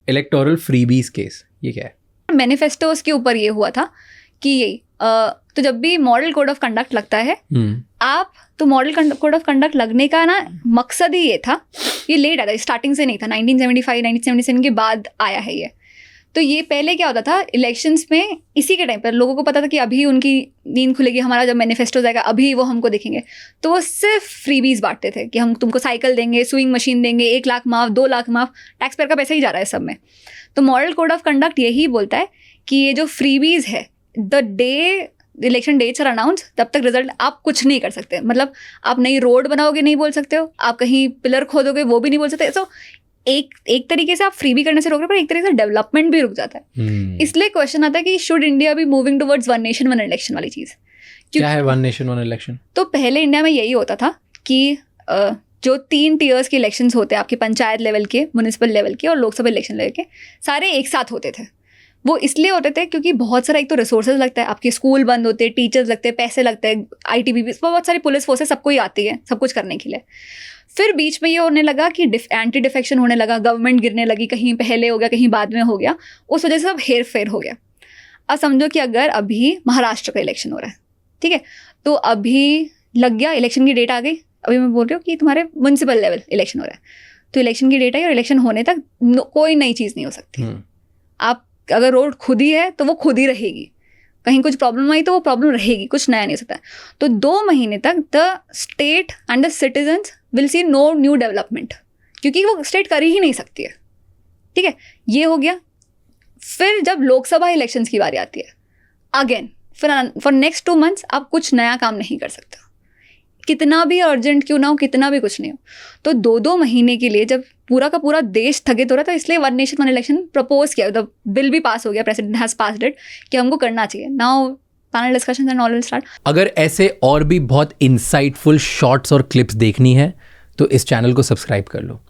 Electoral freebies case, ये क्या है? मैनिफेस्टोस के ऊपर ये हुआ था कि तो जब भी मॉडल कोड ऑफ कंडक्ट लगता है आप, तो मॉडल कोड ऑफ कंडक्ट लगने का ना मकसद ही ये था, ये लेट आया था, स्टार्टिंग से नहीं था, 1975 1977 के बाद आया है ये। तो ये पहले क्या होता था इलेक्शंस में, इसी के टाइम पर लोगों को पता था कि अभी उनकी नींद खुलेगी, हमारा जब मैनिफेस्टो जाएगा अभी वो हमको दिखेंगे, तो वो सिर्फ फ्रीबीज बांटते थे कि हम तुमको साइकिल देंगे, स्विंग मशीन देंगे, 1 लाख माफ, 2 लाख माफ, टैक्स पेयर का पैसा ही जा रहा है सब में। तो मॉडल कोड ऑफ कंडक्ट यही बोलता है कि ये जो फ्रीबीज है, the day election dates are announce, तब तक रिजल्ट आप कुछ नहीं कर सकते। मतलब आप नई रोड बनाओगे नहीं बोल सकते हो, आप कहीं पिलर खोदोगे वो भी नहीं बोल सकते। तो एक तरीके से आप फ्री भी करने से रोक रहे हो, पर एक तरीके से डेवलपमेंट भी रुक जाता है। इसलिए क्वेश्चन आता है कि should India be moving towards one nation one election वाली चीज़? क्या है वन नेशन वन इलेक्शन? तो पहले इंडिया में यही होता था कि जो 3 टीयर्स के इलेक्शंस होते हैं आपके, पंचायत लेवल के, म्यूनिसिपल लेवल के और लोकसभा इलेक्शन लेवल के, सारे एक साथ होते थे। वो इसलिए होते थे क्योंकि बहुत सारा, एक तो रिसोर्सेज लगता है, आपके स्कूल बंद होते हैं, टीचर्स लगते हैं, पैसे लगते हैं, ITBP, बहुत सारी पुलिस फोर्सेस सबको ही आती है सब कुछ करने के लिए। फिर बीच में ये होने लगा कि एंटी डिफेक्शन होने लगा, गवर्नमेंट गिरने लगी, कहीं पहले हो गया कहीं बाद में हो गया, उस वजह से सब हेर फेर हो गया। अब समझो कि अगर अभी महाराष्ट्र का इलेक्शन हो रहा है, ठीक है, तो अभी लग गया, इलेक्शन की डेट आ गई, अभी मैं बोल रही हूँ कि तुम्हारे म्यूनसिपल लेवल इलेक्शन हो रहा है, तो इलेक्शन की डेट आई और इलेक्शन होने तक कोई नई चीज़ नहीं हो सकती। आप अगर रोड खुद ही है तो वो खुद ही रहेगी, कहीं कुछ प्रॉब्लम आई तो वो प्रॉब्लम रहेगी, कुछ नया नहीं हो सकता। तो 2 महीने तक the state and the citizens will see no new development, क्योंकि वो स्टेट कर ही नहीं सकती है, ठीक है, ये हो गया। फिर जब लोकसभा इलेक्शंस की बारी आती है अगेन, फॉर नेक्स्ट 2 मंथ्स आप कुछ नया काम नहीं कर सकते, कितना भी अर्जेंट क्यों ना हो, कितना भी कुछ नहीं हो। तो 2-2 महीने के लिए जब पूरा का पूरा देश स्थगित हो रहा था, इसलिए one nation one election propose किया, द बिल भी पास हो गया, प्रेसिडेंट हैज पास्ड इट कि हमको करना चाहिए। Now panel discussions and all will start. अगर ऐसे और भी बहुत इंसाइटफुल शॉर्ट्स और क्लिप्स देखनी है तो इस चैनल को सब्सक्राइब कर लो।